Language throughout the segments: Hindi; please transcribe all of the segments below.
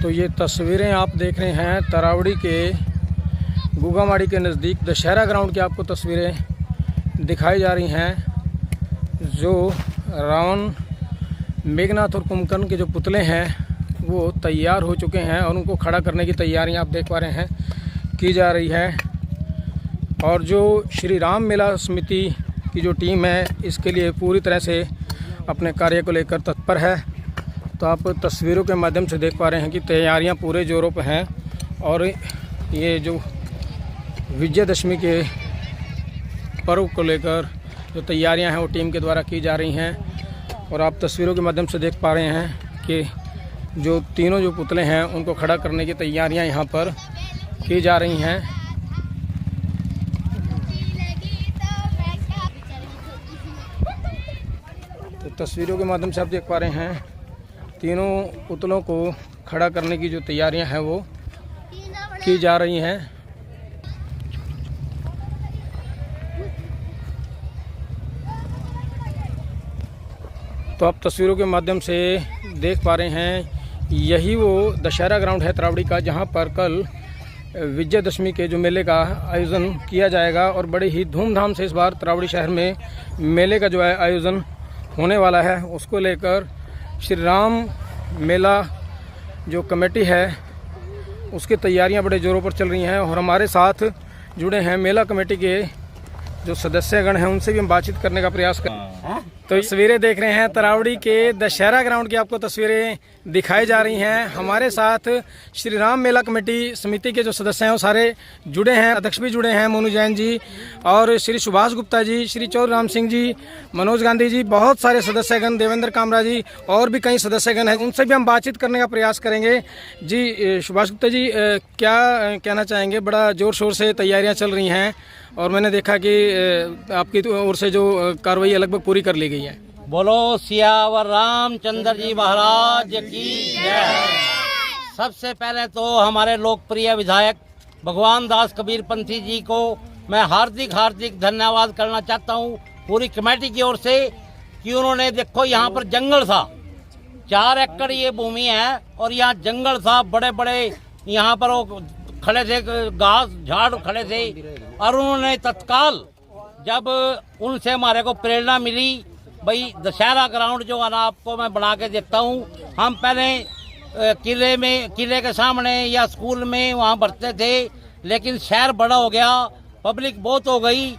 तो ये तस्वीरें आप देख रहे हैं तरावड़ी के गुगामाड़ी के नज़दीक दशहरा ग्राउंड की आपको तस्वीरें दिखाई जा रही हैं। जो रावण, मेघनाथ और कुंभकर्ण के जो पुतले हैं वो तैयार हो चुके हैं और उनको खड़ा करने की तैयारियां आप देख पा रहे हैं की जा रही है। और जो श्री राम मेला समिति की जो टीम है इसके लिए पूरी तरह से अपने कार्य को लेकर तत्पर है। तो आप तस्वीरों के माध्यम से देख पा रहे हैं कि तैयारियां पूरे जोरों पर हैं और ये जो विजयदशमी के पर्व को लेकर जो तैयारियां हैं वो टीम के द्वारा की जा रही हैं। और आप तस्वीरों के माध्यम से देख पा रहे हैं कि जो तीनों जो पुतले हैं उनको खड़ा करने की तैयारियां यहाँ पर की जा रही हैं। तो तस्वीरों के माध्यम से आप देख पा रहे हैं तीनों पुतलों को खड़ा करने की जो तैयारियां हैं वो की जा रही हैं। तो आप तस्वीरों के माध्यम से देख पा रहे हैं यही वो दशहरा ग्राउंड है तरावड़ी का, जहां पर कल विजयदशमी के जो मेले का आयोजन किया जाएगा। और बड़े ही धूमधाम से इस बार तरावड़ी शहर में मेले का जो है आयोजन होने वाला है। उसको लेकर श्री राम मेला जो कमेटी है उसकी तैयारियां बड़े ज़ोरों पर चल रही हैं। और हमारे साथ जुड़े हैं मेला कमेटी के जो सदस्यगण हैं, उनसे भी हम बातचीत करने का प्रयास करें। तो तस्वीरें देख रहे हैं तरावड़ी के दशहरा ग्राउंड की आपको तस्वीरें दिखाई जा रही हैं। हमारे साथ श्री राम मेला कमेटी समिति के जो सदस्य हैं वो सारे जुड़े हैं। अध्यक्ष भी जुड़े हैं, मोनू जैन जी और श्री सुभाष गुप्ता जी, श्री चौधरी राम सिंह जी, मनोज गांधी जी, बहुत सारे सदस्यगण, देवेंद्र कामरा जी और भी कई सदस्यगण हैं। उनसे भी हम बातचीत करने का प्रयास करेंगे। जी सुभाष गुप्ता जी, क्या कहना चाहेंगे? बड़ा ज़ोर शोर से तैयारियाँ चल रही हैं और मैंने देखा कि आपकी ओर से जो कार्रवाई लगभग पूरी कर ली गई है। बोलो सियावर रामचंद्र जी महाराज की जय। सबसे पहले तो हमारे लोकप्रिय विधायक भगवान दास कबीर पंथी जी को मैं हार्दिक धन्यवाद करना चाहता हूँ पूरी कमेटी की ओर से कि उन्होंने, देखो यहाँ पर जंगल था, 4 एकड़ ये भूमि है और यहाँ जंगल था, बड़े बड़े यहाँ पर वो खड़े थे, घास झाड़ खड़े थे। और उन्होंने तत्काल, जब उनसे हमारे को प्रेरणा मिली, भाई दशहरा ग्राउंड जो है ना आपको मैं बना के देता हूँ। हम पहले किले के सामने या स्कूल में वहाँ बढ़ते थे, लेकिन शहर बड़ा हो गया, पब्लिक बहुत हो गई,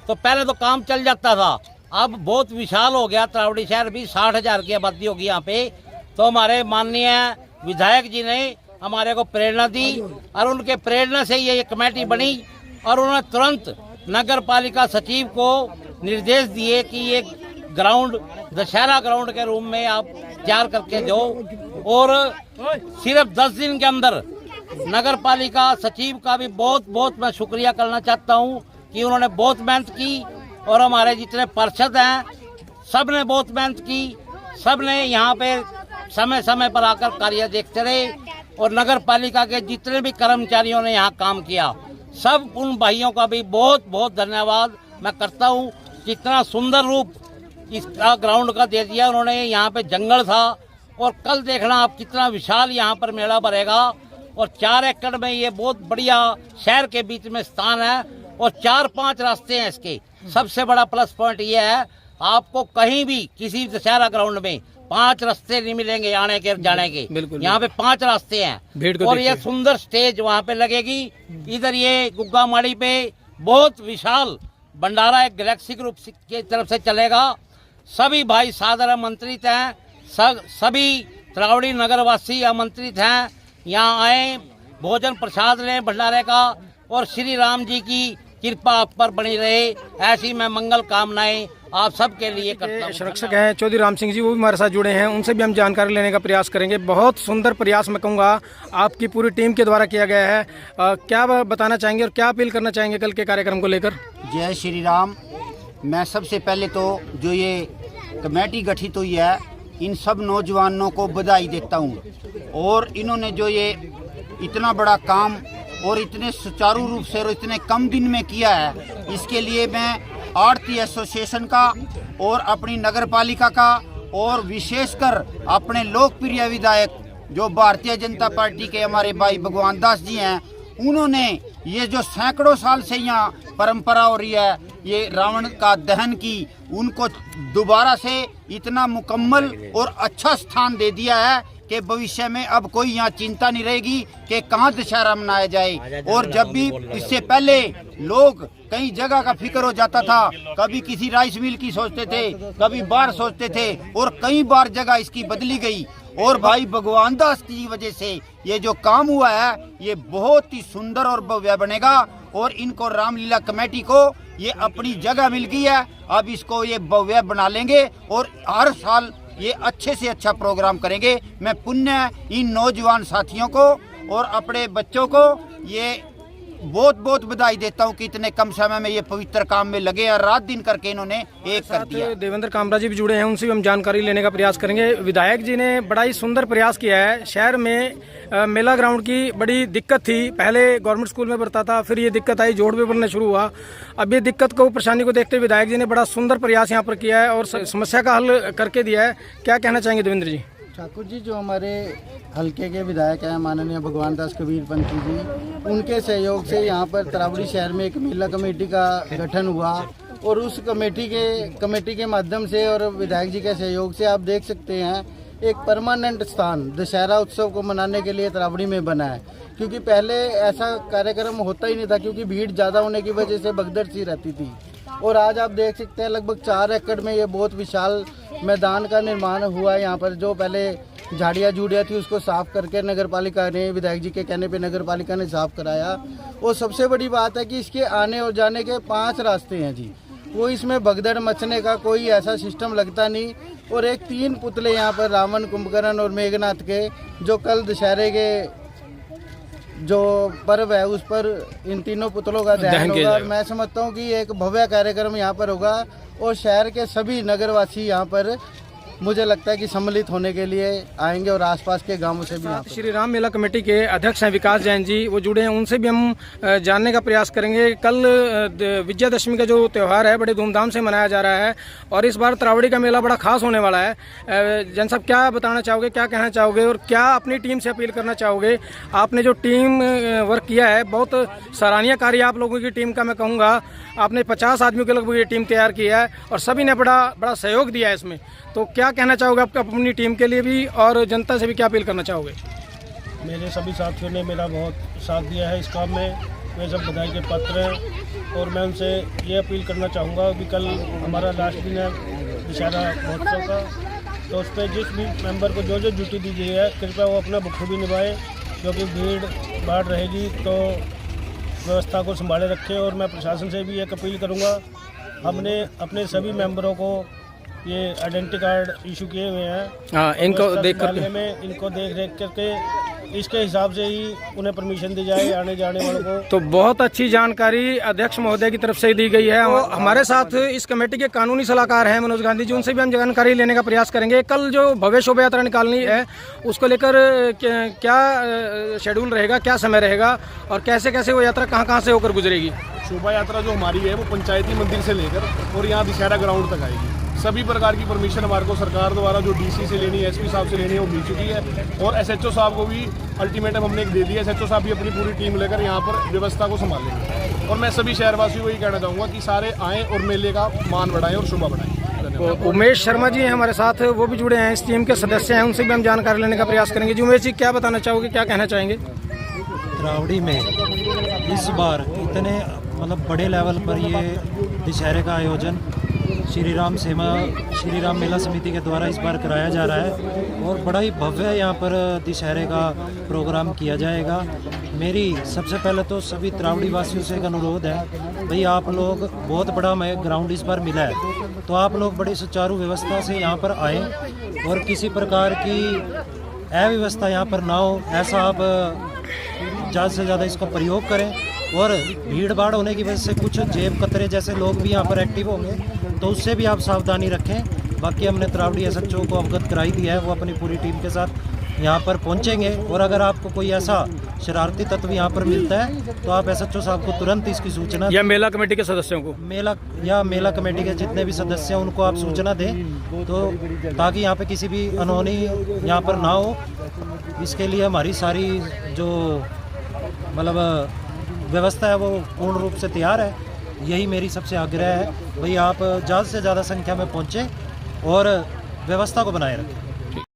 तो पहले तो काम चल जाता था। अब बहुत विशाल हो गया तरावड़ी शहर भी, 60,000 की आबादी होगी यहाँ पे। तो हमारे माननीय विधायक जी ने हमारे को प्रेरणा दी और उनके प्रेरणा से ये कमेटी बनी। और उन्होंने तुरंत नगर पालिका सचिव को निर्देश दिए कि ये ग्राउंड दशहरा ग्राउंड के रूम में आप तैयार करके दो। और सिर्फ 10 दिन के अंदर नगर पालिका सचिव का भी बहुत मैं शुक्रिया करना चाहता हूँ कि उन्होंने बहुत मेहनत की। और हमारे जितने पार्षद हैं सब ने बहुत मेहनत की, सब ने यहाँ पे समय पर आकर कार्य देखते रहे। और नगर पालिका के जितने भी कर्मचारियों ने यहाँ काम किया, सब उन भाइयों का भी बहुत धन्यवाद मैं करता हूँ। कितना सुंदर रूप इस ग्राउंड का दे दिया उन्होंने। यहाँ पे जंगल था और कल देखना आप कितना विशाल यहाँ पर मेला भरेगा। और 4 एकड़ में ये बहुत बढ़िया शहर के बीच में स्थान है और 4-5 रास्ते हैं इसके। सबसे बड़ा प्लस पॉइंट ये है, आपको कहीं भी किसी दशहरा ग्राउंड में 5 रास्ते नहीं मिलेंगे आने के जाने के। यहाँ पे 5 रास्ते हैं और ये सुंदर स्टेज वहाँ पे लगेगी। इधर ये गुगामाड़ी पे बहुत विशाल भंडारा एक गैलेक्सी ग्रुप की तरफ से चलेगा। सभी भाई सादर आमंत्रित हैं, सभी तरावड़ी नगरवासी आमंत्रित हैं। यहाँ आए, भोजन प्रसाद लें भंडारे का और श्री राम जी की कृपा आप पर बनी रहे, ऐसी मैं मंगल कामनाएं आप सबके लिए करता हूं। संरक्षक हैं चौधरी राम सिंह जी, वो भी हमारे साथ जुड़े हैं, उनसे भी हम जानकारी लेने का प्रयास करेंगे। बहुत सुंदर प्रयास मैं कहूँगा आपकी पूरी टीम के द्वारा किया गया है। क्या बताना चाहेंगे और क्या अपील करना चाहेंगे कल के कार्यक्रम को लेकर? जय श्री राम। मैं सबसे पहले तो जो ये कमेटी गठित हुई है, इन सब नौजवानों को बधाई देता हूँ। और इन्होंने जो ये इतना बड़ा काम और इतने सुचारू रूप से और इतने कम दिन में किया है, इसके लिए मैं आरती एसोसिएशन का और अपनी नगर पालिका का और विशेषकर अपने लोकप्रिय विधायक जो भारतीय जनता पार्टी के हमारे भाई भगवान दास जी हैं, उन्होंने ये जो सैकड़ों साल से यहाँ परंपरा हो रही है ये रावण का दहन की, उनको दोबारा से इतना मुकम्मल और अच्छा स्थान दे दिया है कि भविष्य में अब कोई यहाँ चिंता नहीं रहेगी कि कहाँ दशहरा मनाया जाए। और जब भी इससे पहले लोग कई जगह का फिक्र हो जाता था, कभी किसी राइस मिल की सोचते थे, कभी बाहर सोचते थे, और कई बार जगह इसकी बदली गई। और भाई भगवान दास की वजह से ये जो काम हुआ है ये बहुत ही सुंदर और भव्य बनेगा। और इनको रामलीला कमेटी को ये अपनी जगह मिल गई है, अब इसको ये भव्य बना लेंगे और हर साल ये अच्छे से अच्छा प्रोग्राम करेंगे। मैं पुण्य इन नौजवान साथियों को और अपने बच्चों को ये बहुत बहुत बधाई देता हूँ कि इतने कम समय में ये पवित्र काम में लगे और रात दिन करके इन्होंने एक कर दिया। देवेंद्र कामरा जी भी जुड़े हैं, उनसे भी हम जानकारी लेने का प्रयास करेंगे। विधायक जी ने बड़ा ही सुंदर प्रयास किया है। शहर में मेला ग्राउंड की बड़ी दिक्कत थी, पहले गवर्नमेंट स्कूल में पढ़ता था, फिर ये दिक्कत आई, जोड़ में बनना शुरू हुआ। अब ये दिक्कत को, परेशानी को देखते विधायक जी ने बड़ा सुंदर प्रयास यहाँ पर किया है और समस्या का हल करके दिया है। क्या कहना चाहेंगे देवेंद्र जी? ठाकुर जी जो हमारे हल्के के विधायक हैं माननीय भगवान दास कबीर पंथी जी, उनके सहयोग से यहाँ पर तरावड़ी शहर में एक मेला कमेटी का गठन हुआ और उस कमेटी के माध्यम से और विधायक जी के सहयोग से आप देख सकते हैं एक परमानेंट स्थान दशहरा उत्सव को मनाने के लिए तरावड़ी में बना है। क्योंकि पहले ऐसा कार्यक्रम होता ही नहीं था, क्योंकि भीड़ ज़्यादा होने की वजह से भगदड़ सी रहती थी। और आज आप देख सकते हैं लगभग 4 एकड़ में ये बहुत विशाल मैदान का निर्माण हुआ है। यहाँ पर जो पहले झाड़ियाँ जूड़ियाँ थी उसको साफ करके नगर पालिका ने, विधायक जी के कहने पे नगर पालिका ने साफ कराया। और सबसे बड़ी बात है कि इसके आने और जाने के 5 रास्ते हैं जी, वो इसमें भगदड़ मचने का कोई ऐसा सिस्टम लगता नहीं। और एक 3 पुतले यहाँ पर रावण, कुंभकर्ण और मेघनाथ के, जो कल दशहरे के जो पर्व है उस पर इन तीनों पुतलों का दहन होगा। और मैं समझता हूँ कि एक भव्य कार्यक्रम यहाँ पर होगा और शहर के सभी नगरवासी यहाँ पर मुझे लगता है कि सम्मिलित होने के लिए आएंगे और आसपास के गांवों से भी। श्री राम मेला कमेटी के अध्यक्ष हैं विकास जैन जी, वो जुड़े हैं, उनसे भी हम जानने का प्रयास करेंगे। कल विजयादशमी का जो त्यौहार है बड़े धूमधाम से मनाया जा रहा है और इस बार तरावड़ी का मेला बड़ा खास होने वाला है। जैन साहब क्या बताना चाहोगे, क्या कहना चाहोगे और क्या अपनी टीम से अपील करना चाहोगे? आपने जो टीम वर्क किया है बहुत सराहनीय कार्य आप लोगों की टीम का मैं कहूँगा। आपने 50 आदमियों के लगभग ये टीम तैयार की है और सभी ने बड़ा सहयोग दिया है इसमें। तो क्या कहना चाहोगे आपका अपनी टीम के लिए भी और जनता से भी क्या अपील करना चाहोगे? मेरे सभी साथियों ने मेरा बहुत साथ दिया है इस काम में, वे सब बधाई के पात्र हैं। और मैं उनसे ये अपील करना चाहूँगा कि कल हमारा लास्ट दिन है दशहरा महोत्सव का, तो उस पर जिस भी मेंबर को जो ड्यूटी दी गई है कृपया वो अपना बखूबी निभाए, क्योंकि भीड़ भाड़ रहेगी तो व्यवस्था को संभाले रखें। और मैं प्रशासन से भी एक अपील करूँगा, हमने अपने सभी मेंबरों को ये आइडेंटिटी कार्ड इशू किए हुए हैं। हाँ, इनको देख करके इसके हिसाब से ही उन्हें परमिशन दी जाए आने जाने वालों को। तो बहुत अच्छी जानकारी अध्यक्ष महोदय की तरफ से दी गई है। हमारे साथ इस कमेटी के कानूनी सलाहकार हैं मनोज गांधी जी, उनसे भी हम जानकारी लेने का प्रयास करेंगे। कल जो भव्य शोभा यात्रा निकालनी है उसको लेकर क्या शेड्यूल रहेगा, क्या समय रहेगा और कैसे कैसे वो यात्रा कहाँ से होकर गुजरेगी? शोभा यात्रा जो हमारी है वो पंचायती मंदिर से लेकर और यहाँ दशहरा ग्राउंड तक आएगी। सभी प्रकार की परमिशन हमारे को सरकार द्वारा जो डीसी से लेनी है, एसपी साहब से लेनी है, वो मिल चुकी है। और एसएचओ साहब को भी अल्टीमेटम हमने एक दे दिया। एसएचओ साहब भी अपनी पूरी टीम लेकर यहाँ पर व्यवस्था को संभालेंगे। और मैं सभी शहरवासियों को ये कहना चाहूँगा कि सारे आएँ और मेले का मान बढ़ाएं और शोभा बढ़ाएं। तो उमेश शर्मा जी हैं हमारे साथ, वो भी जुड़े हैं, इस टीम के सदस्य हैं, उनसे भी हम जानकारी लेने का प्रयास करेंगे। जी उमेश जी, क्या बताना चाहोगे, क्या कहना चाहेंगे? तरावड़ी में इस बार इतने बड़े लेवल पर ये दशहरे का आयोजन श्री राम मेला समिति के द्वारा इस बार कराया जा रहा है और बड़ा ही भव्य यहाँ पर दशहरे का प्रोग्राम किया जाएगा। मेरी सबसे पहले तो सभी तरावड़ी वासियों से एक अनुरोध है, भाई आप लोग, बहुत बड़ा हमें ग्राउंड इस बार मिला है, तो आप लोग बड़ी सुचारू व्यवस्था से यहाँ पर आएँ और किसी प्रकार की अव्यवस्था यहाँ पर ना हो, ऐसा आप ज़्यादा से ज़्यादा इसका प्रयोग करें। और भीड़ भाड़ होने की वजह से कुछ जेब कतरे जैसे लोग भी यहाँ पर एक्टिव होंगे, तो उससे भी आप सावधानी रखें। बाकी हमने तरावड़ी एसएचओ को अवगत कराई दिया है, वो अपनी पूरी टीम के साथ यहाँ पर पहुँचेंगे। और अगर आपको कोई ऐसा शरारती तत्व यहाँ पर मिलता है तो आप एसएचओ साहब को तुरंत इसकी सूचना, या मेला कमेटी के सदस्यों को, मेला कमेटी के जितने भी सदस्य हैं उनको आप सूचना दें, तो ताकि यहाँ पे किसी भी अनहोनी यहाँ पर ना हो। इसके लिए हमारी सारी जो मतलब व्यवस्था है वो पूर्ण रूप से तैयार है। यही मेरी सबसे आग्रह है, भाई आप ज़्यादा से ज़्यादा संख्या में पहुँचें और व्यवस्था को बनाए रखें।